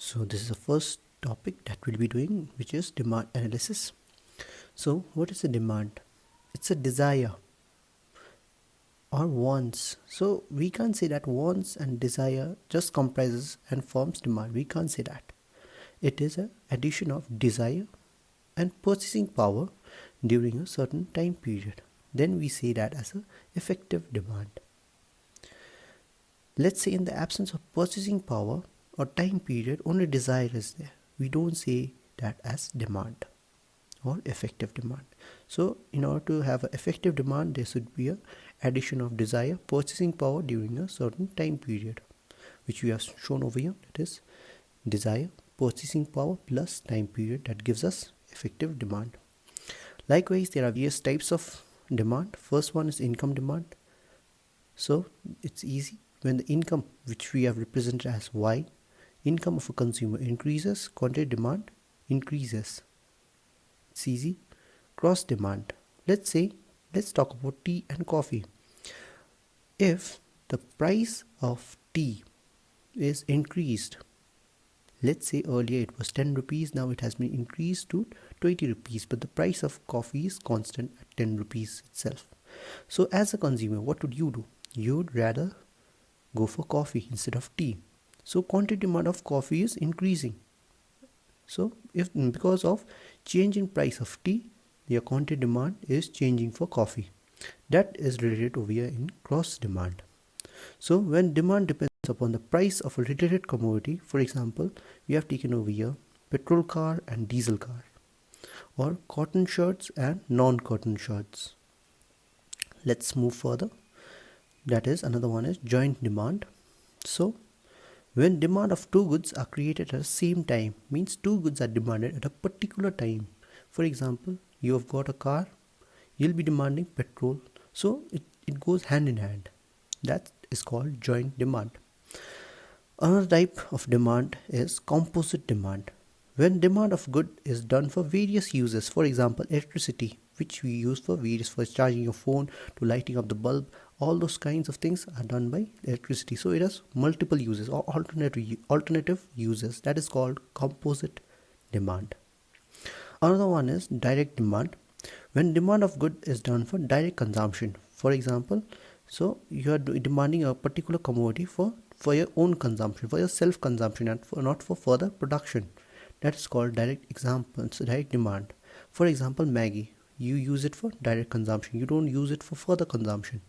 So this is the first topic that we'll be doing, which is demand analysis. So what is a demand? It's a desire or wants. So we can't say that wants and desire just comprises and forms demand. We can't say that. It is an addition of desire and purchasing power during a certain time period. Then we say that as a effective demand. Let's say in the absence of purchasing power or time period, only desire is there. We don't say that as demand or effective demand. So in order to have an effective demand, there should be a addition of desire, purchasing power during a certain time period, which we have shown over here. That is desire, purchasing power plus time period, that gives us effective demand. Likewise, there are various types of demand. First one is income demand. So it's easy. When the income, which we have represented as Y, income of a consumer increases, quantity demand increases. It's easy. Cross demand. Let's talk about tea and coffee. If the price of tea is increased, let's say earlier it was 10 rupees, now it has been increased to 20 rupees, but the price of coffee is constant at 10 rupees itself. So as a consumer, what would you do? You would rather go for coffee instead of tea. So quantity demand of coffee is increasing. So if because of change in price of tea, your quantity demand is changing for coffee. That is related over here in cross demand. So when demand depends upon the price of a related commodity, for example, we have taken over here petrol car and diesel car, or cotton shirts and non-cotton shirts. Let's move further. That is, another one is joint demand. So when demand of two goods are created at the same time, means two goods are demanded at a particular time. For example, you have got a car, you'll be demanding petrol, so it goes hand in hand. That is called joint demand. Another type of demand is composite demand. When demand of good is done for various uses, for example electricity, which we use for charging your phone, to lighting up the bulb, all those kinds of things are done by electricity. So it has multiple uses or alternative uses. That is called composite demand. Another one is direct demand. When demand of good is done for direct consumption, for example, so you are demanding a particular commodity for your own consumption, for your self consumption, and not for further production. That is called direct demand. For example, Maggie, you use it for direct consumption, you don't use it for further consumption.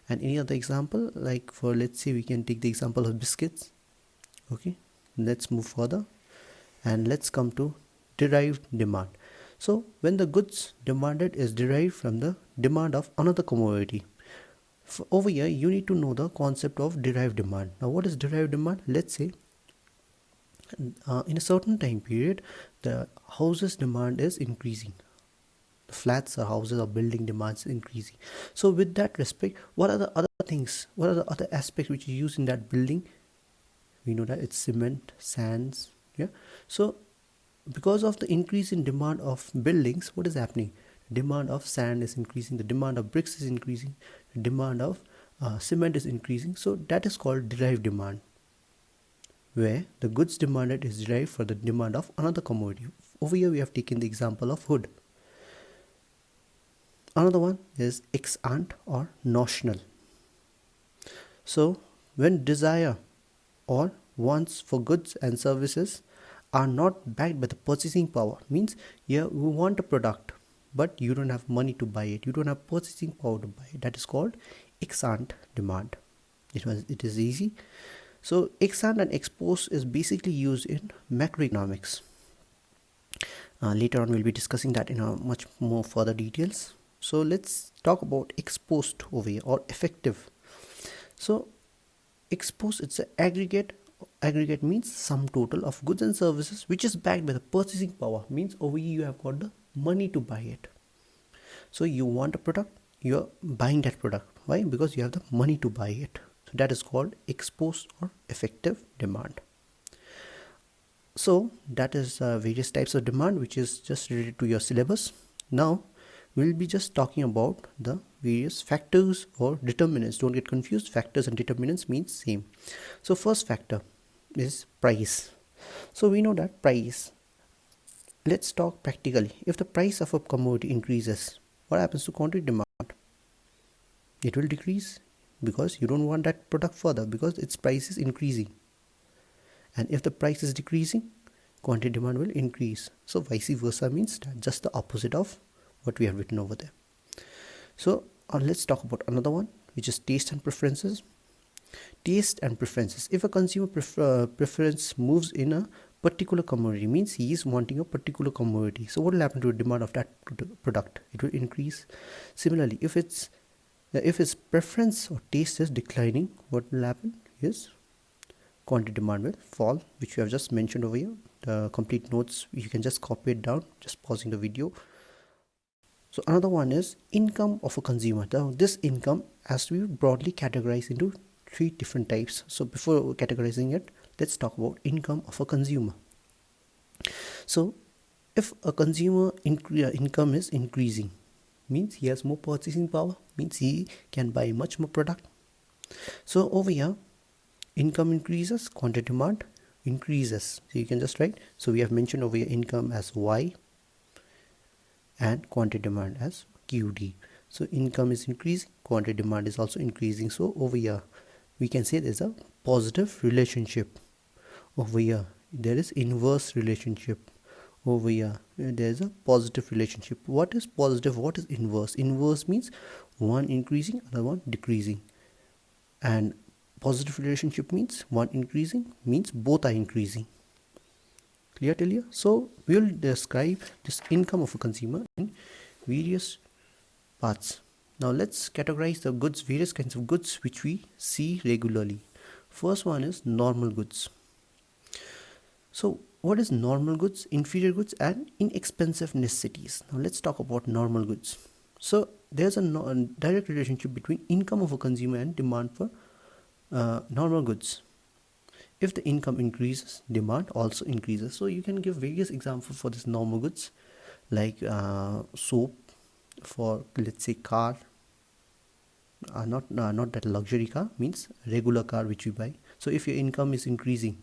And any other example, like for, let's say we can take the example of biscuits. Okay, let's move further and let's come to derived demand. So when the goods demanded is derived from the demand of another commodity. Over here you need to know the concept of derived demand. Now what is derived demand? Let's say in a certain time period, the houses demand is increasing, the flats or houses or building demands increasing. So with that respect, what are the other things, what are the other aspects which is used in that building? We know that it's cement, sands. Yeah. So because of the increase in demand of buildings, what is happening? Demand of sand is increasing, the demand of bricks is increasing, the demand of cement is increasing. So that is called derived demand, where the goods demanded is derived for the demand of another commodity. Over here we have taken the example of wood. Another one is ex ante or notional. So when desire or wants for goods and services are not backed by the purchasing power, means you want a product but you don't have money to buy it, you don't have purchasing power to buy it. That is called ex ante demand. It is easy. So ex ante and ex post is basically used in macroeconomics. Later on we'll be discussing that in a much more further details. So let's talk about ex post over here, or effective. So ex post, it's an aggregate means sum total of goods and services which is backed by the purchasing power, means over here you have got the money to buy it. So you want a product, you're buying that product. Why? Because you have the money to buy it. So that is called ex post or effective demand. So that is various types of demand, which is just related to your syllabus. Now we'll be just talking about the various factors or determinants. Don't get confused, factors and determinants means same. So first factor is price. So we know that price. Let's talk practically. If the price of a commodity increases, what happens to quantity demand? It will decrease, because you don't want that product further because its price is increasing. And if the price is decreasing, quantity demand will increase. So vice versa means that just the opposite of what we have written over there. So let's talk about another one, which is taste and preferences. Taste and preferences. If a consumer preference moves in a particular commodity, means he is wanting a particular commodity. So what will happen to the demand of that product? It will increase. Similarly, if his preference or taste is declining, what will happen is quantity demand will fall, which we have just mentioned over here. The complete notes, you can just copy it down, just pausing the video. So another one is income of a consumer. Now this income has to be broadly categorized into 3 different types. So before categorizing it, let's talk about income of a consumer. So if a consumer income is increasing, means he has more purchasing power, means he can buy much more product. So over here, income increases, quantity demand increases. So you can just write, so we have mentioned over here income as Y and quantity demand as QD. So income is increasing, quantity demand is also increasing. So over here we can say there's a positive relationship. Over here there is inverse relationship. Over here there's a positive relationship. What is positive, what is inverse? Inverse means one increasing, another one decreasing, and positive relationship means one increasing, means both are increasing. Clear till here? So we will describe this income of a consumer in various parts. Now let's categorize the goods, various kinds of goods which we see regularly. First one is normal goods. So what is normal goods, inferior goods, and inexpensive necessities? Now let's talk about normal goods. So there's a direct relationship between income of a consumer and demand for normal goods. If the income increases, demand also increases. So you can give various examples for this normal goods, like soap for, let's say, car, not that luxury car, means regular car which you buy. So if your income is increasing,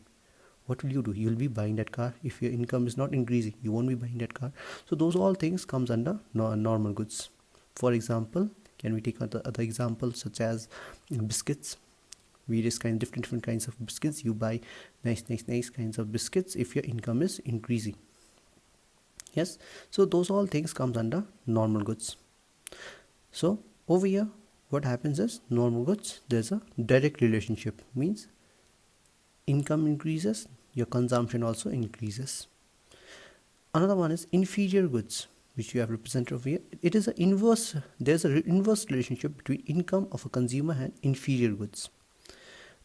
what will you do? You will be buying that car. If your income is not increasing, you won't be buying that car. So those all things comes under normal goods. For example, can we take other examples such as biscuits? Various kinds, different kinds of biscuits. You buy nice kinds of biscuits if your income is increasing. Yes, so those all things comes under normal goods. So over here what happens is, normal goods, there's a direct relationship, means income increases, your consumption also increases. Another one is inferior goods, which you have represented over here. It is an inverse, there's an inverse relationship between income of a consumer and inferior goods.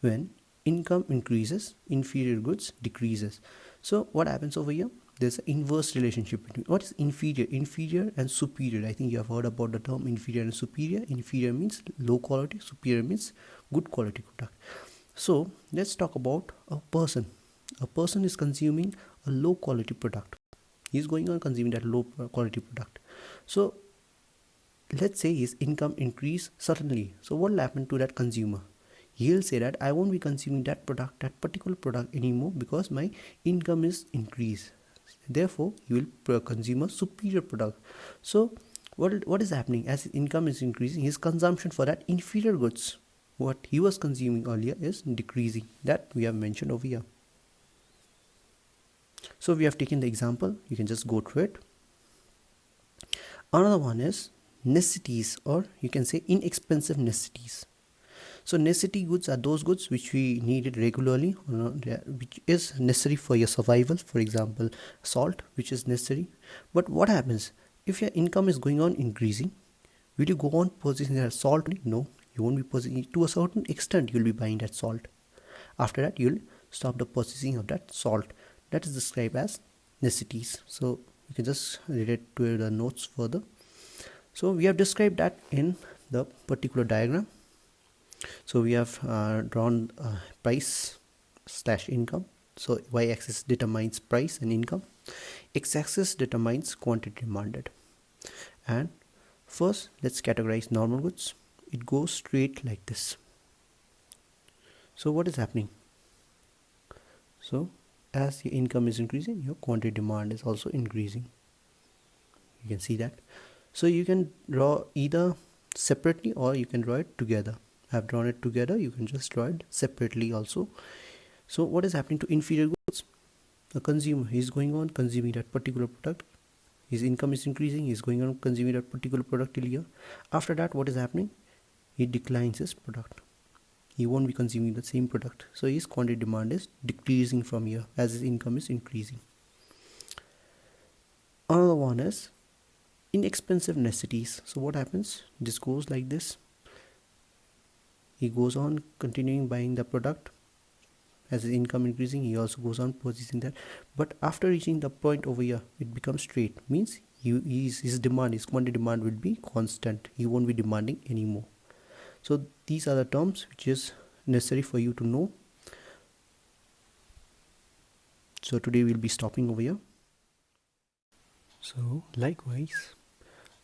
When income increases, inferior goods decreases. So what happens over here? There's an inverse relationship between, what is inferior and superior. I think you have heard about the term inferior and superior. Inferior means low quality, superior means good quality product. So let's talk about a person. A person is consuming a low quality product. He's going on consuming that low quality product. So let's say his income increase suddenly. So what will happen to that consumer? He'll say that I won't be consuming that particular product anymore because my income is increased. Therefore, you will consume a superior product. So what is happening? As his income is increasing, his consumption for that inferior goods, what he was consuming earlier, is decreasing. That we have mentioned over here. So we have taken the example. You can just go through it. Another one is necessities, or you can say inexpensive necessities. So necessity goods are those goods which we needed regularly, which is necessary for your survival. For example, salt, which is necessary. But what happens if your income is going on increasing? Will you go on purchasing that salt? No, you won't be purchasing it. To a certain extent you'll be buying that salt. After that you'll stop the purchasing of that salt. That is described as necessities. So you can just relate to the notes further. So we have described that in the particular diagram. So we have drawn price / income. So y-axis determines price and income, x-axis determines quantity demanded. And first let's categorize normal goods. It goes straight like this. So what is happening? So as your income is increasing, your quantity demand is also increasing. You can see that. So you can draw either separately or you can draw it together. I have drawn it together. You can just draw it separately also. So what is happening to inferior goods? The consumer is going on consuming that particular product. His income is increasing. He's going on consuming that particular product till here. After that, what is happening? He declines his product. He won't be consuming the same product. So his quantity demand is decreasing from here as his income is increasing. Another one is inexpensive necessities. So what happens? This goes like this. He goes on continuing buying the product. As his income increasing, he also goes on purchasing that. But after reaching the point over here, it becomes straight. Means his demand, his quantity demand will be constant. He won't be demanding anymore. So these are the terms which is necessary for you to know. So today we'll be stopping over here. So likewise,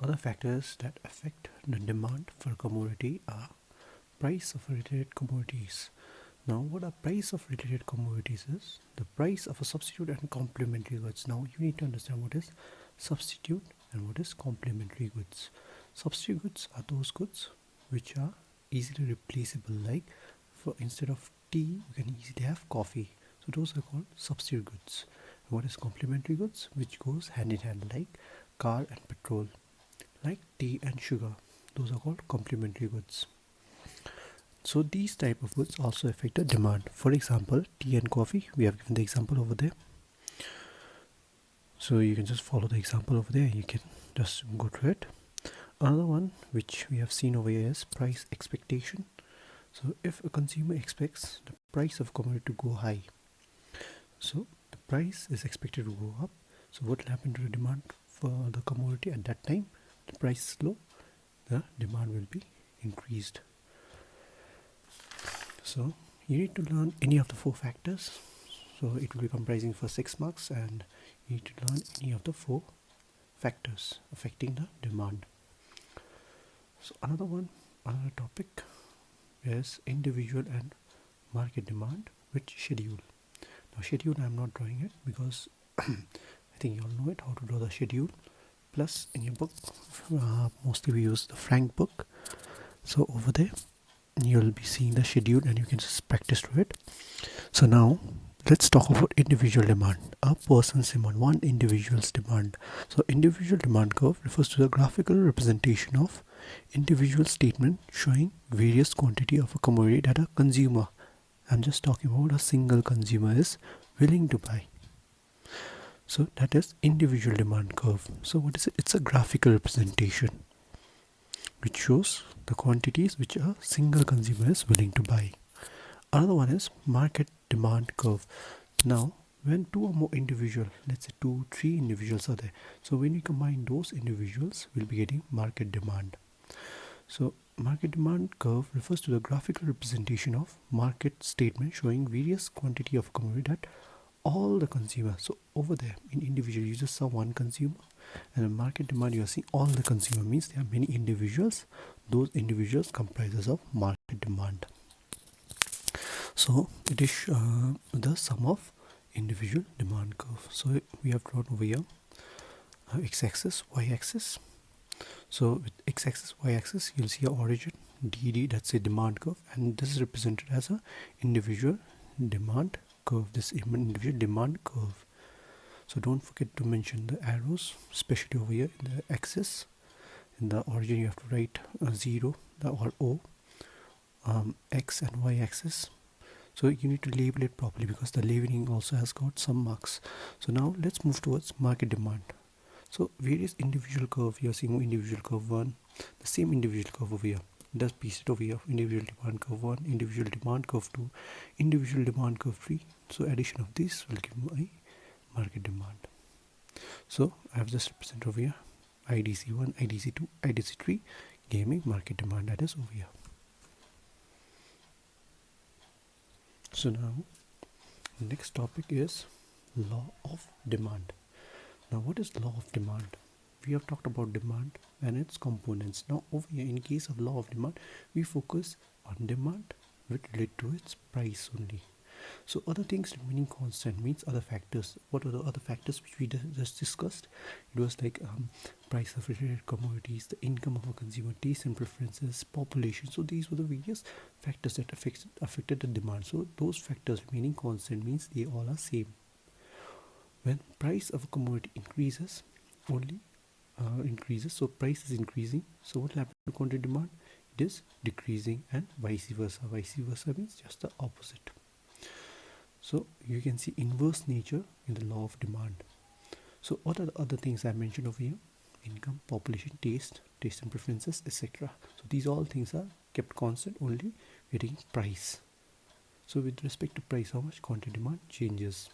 other factors that affect the demand for a commodity are price of related commodities. Now, what are price of related commodities is the price of a substitute and complementary goods. Now, you need to understand what is substitute and what is complementary goods. Substitute goods are those goods which are easily replaceable. Like, for instead of tea, you can easily have coffee. So those are called substitute goods. And what is complementary goods? Which goes hand in hand, like car and petrol, like tea and sugar. Those are called complementary goods. So these type of goods also affect the demand. For example, tea and coffee, we have given the example over there. So you can just follow the example over there. You can just go through it. Another one which we have seen over here is price expectation. So if a consumer expects the price of commodity to go high, so the price is expected to go up. So what will happen to the demand for the commodity at that time? The price is low, the demand will be increased. So you need to learn any of the 4 factors. So it will be comprising for 6 marks, and you need to learn any of the 4 factors affecting the demand. So another topic is individual and market demand with schedule. Now schedule, I am not drawing it because I think you all know it how to draw the schedule. Plus in your book, mostly we use the Frank book. So over there you'll be seeing the schedule and you can just practice through it. So now let's talk about individual demand. A person's demand, one individual's demand. So individual demand curve refers to the graphical representation of individual statement showing various quantity of a commodity that a consumer, I'm just talking about a single consumer, is willing to buy. So that is individual demand curve. So what is it? It's a graphical representation which shows the quantities which a single consumer is willing to buy. Another one is market demand curve. Now when 2 or more individuals, let's say 2, 3 individuals are there, so when you combine those individuals, we'll be getting market demand. So market demand curve refers to the graphical representation of market statement showing various quantity of commodity that all the consumers. So over there in individual you just saw one consumer, and in market demand you are seeing all the consumer, means there are many individuals. Those individuals comprises of market demand. So it is the sum of individual demand curve. So we have drawn over here x-axis, y-axis. So with x-axis, y-axis, you'll see a origin DD, that's a demand curve, and this is represented as a individual demand curve. This individual demand curve. So don't forget to mention the arrows, especially over here in the axis. In the origin, you have to write 0 or O, x and y axis. So you need to label it properly because the labeling also has got some marks. So now let's move towards market demand. So various individual curve, you are seeing individual curve 1, the same individual curve over here. Just piece it over here, individual demand curve 1, individual demand curve 2, individual demand curve 3. So addition of this will give me a market demand. So I have just represented over here IDC1, IDC2, IDC3 gave me market demand, that is over here. So now the next topic is law of demand. Now what is law of demand? We have talked about demand and its components. Now over here in case of law of demand, we focus on demand which relate to its price only. So other things remaining constant means other factors. What are the other factors which we just discussed? It was like price of related commodities, the income of a consumer, taste and preferences, population. So these were the various factors that affected the demand. So those factors remaining constant means they all are same. When price of a commodity increases, only increases, so price is increasing, so what will happen to quantity demand? It is decreasing, and vice versa. Vice versa means just the opposite. So you can see inverse nature in the law of demand. So what are the other things I mentioned over here? Income, population, taste and preferences, etc. So these all things are kept constant, only getting price. So with respect to price, how much quantity demand changes.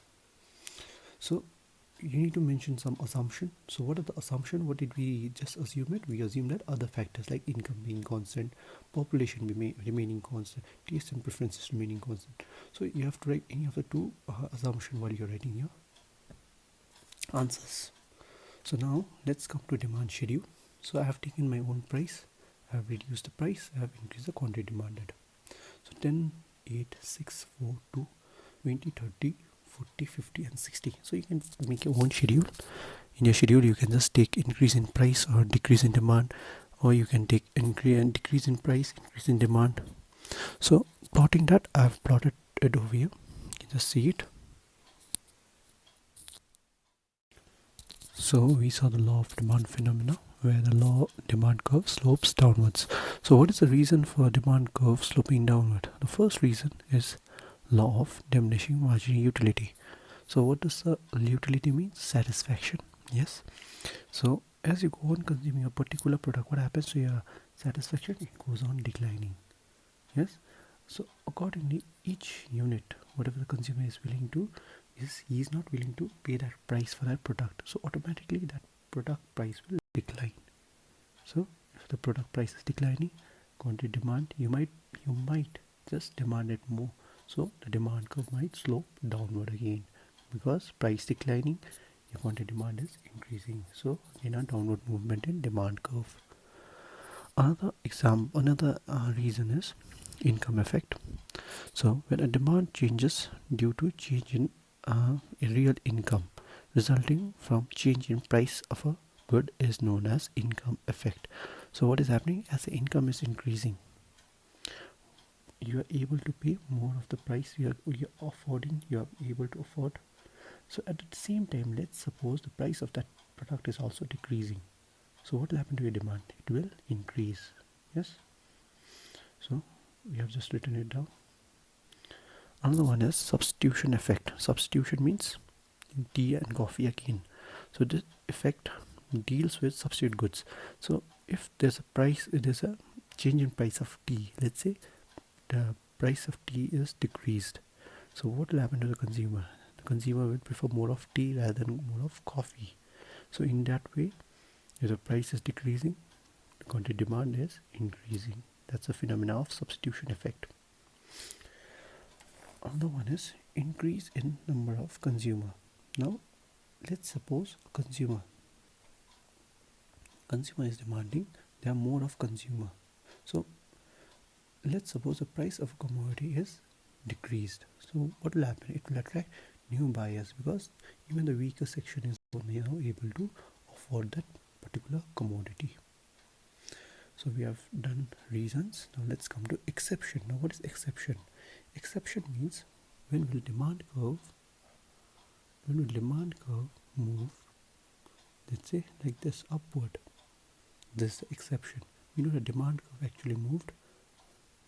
So you need to mention some assumption. So what are the assumption? What did we just assume it? We assume that other factors like income being constant, population remaining constant, taste and preferences remaining constant. So you have to write any of the two assumption while you're writing your answers. So now let's come to demand schedule. So I have taken my own price, I have reduced the price, I have increased the quantity demanded. So 10, 8, 6, 4, 2, 20, 30, 40, 50 and 60. So you can make your own schedule. In your schedule you can just take increase in price or decrease in demand, or you can take increase and decrease in price, increase in demand. So plotting that, I have plotted it over here. You can just see it. So we saw the law of demand phenomena, where the law demand curve slopes downwards. So what is the reason for demand curve sloping downward? The first reason is law of diminishing marginal utility. So what does the utility mean? Satisfaction. Yes. So as you go on consuming a particular product, what happens to your satisfaction? It goes on declining. Yes. So accordingly, each unit, whatever the consumer is willing to, he is not willing to pay that price for that product. So automatically that product price will decline. So if the product price is declining, quantity demand, you might just demand it more. So the demand curve might slope downward again, because price declining, your quantity demand is increasing. So again a downward movement in demand curve. Another reason is income effect. So when a demand changes due to change in real income resulting from change in price of a good is known as income effect. So what is happening? As the income is increasing, you are able to pay more of the price you are able to afford. So at the same time, let's suppose the price of that product is also decreasing. So what will happen to your demand? It will increase. Yes. So we have just written it down. Another one is substitution effect. Substitution means tea and coffee again. So this effect deals with substitute goods. So if there's a change in price of tea. Let's say the price of tea is decreased. So what will happen to the consumer? The consumer will prefer more of tea rather than more of coffee. So in that way, if the price is decreasing, the quantity demand is increasing. That's a phenomena of substitution effect. Another one is increase in number of consumer. Now let's suppose consumer is demanding there are more of consumer. So let's suppose the price of a commodity is decreased. So what will happen? It will attract new buyers, because even the weaker section is now able to afford that particular commodity. So we have done reasons. Now let's come to exception. Now what is exception? Exception means when will demand curve move, let's say like this, upward. This is the exception. We know the demand curve actually moved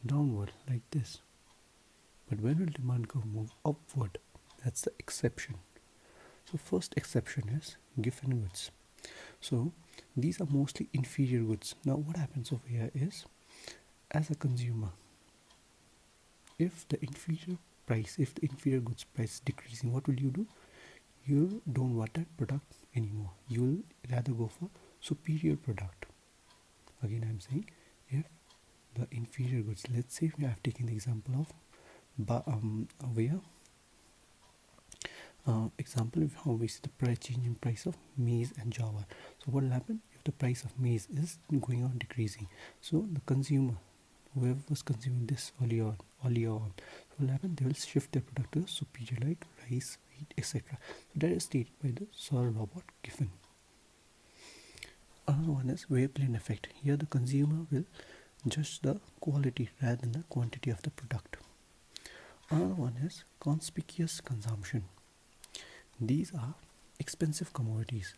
downward like this. But when will demand curve move upward? That's the exception. So first exception is given goods. So these are mostly inferior goods. Now what happens over here is, as a consumer, if the inferior goods price is decreasing, what will you do? You don't want that product anymore. You will rather go for superior product. Again I'm saying, if the inferior goods, let's say we have taken the example of over here, example of how we see the price change in price of maize and jowar. So what will happen if the price of maize is going on decreasing? So the consumer, whoever was consuming this earlier on, what will happen? They will shift their product to superior, like rice, wheat, etc. So that is stated by the Sir Robert Giffen. Another one is Vapelin effect. Here the consumer will judge the quality rather than the quantity of the product. Another one is conspicuous consumption. These are expensive commodities.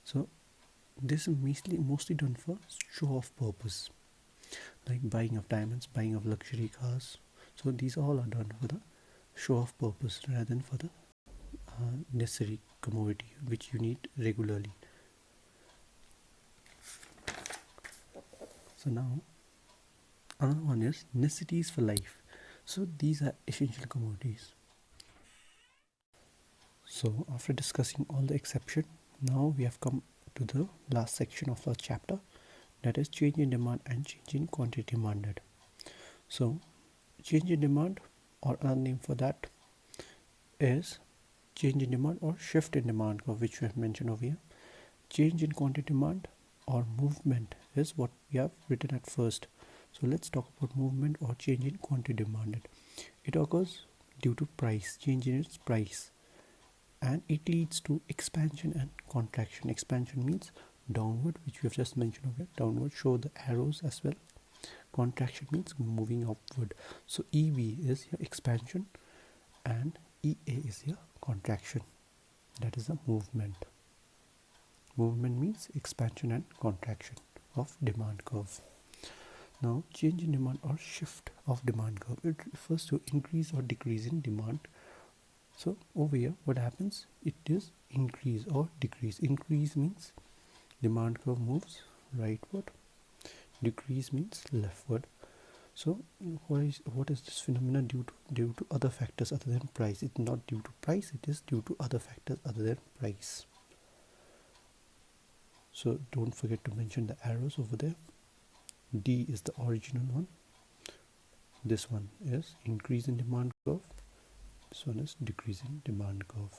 So this is mostly done for show off purpose, like buying of diamonds, buying of luxury cars. So these all are done for the show off purpose rather than for the necessary commodity which you need regularly. So now another one is necessities for life. So these are essential commodities. So after discussing all the exception, now we have come to the last section of our chapter, that is change in demand and change in quantity demanded. So change in demand, or another name for that is change in demand or shift in demand curve, which we have mentioned over here. Change in quantity demand or movement is what we have written at first. So let's talk about movement or change in quantity demanded. It occurs due to price, change in its price, and it leads to expansion and contraction. Expansion means downward, which we have just mentioned over here. Downward, show the arrows as well. Contraction means moving upward. So EV is your expansion and EA is your contraction. That is a movement. Movement means expansion and contraction of demand curve. Now change in demand or shift of demand curve, it refers to increase or decrease in demand. So over here what happens, it is increase or decrease. Increase means demand curve moves rightward, decrease means leftward. So what is this phenomenon due to? Due to other factors other than price. It's not due to price, it is due to other factors other than price. So don't forget to mention the arrows over there. D is the original one. This one is increase in demand curve. This one is decrease in demand curve.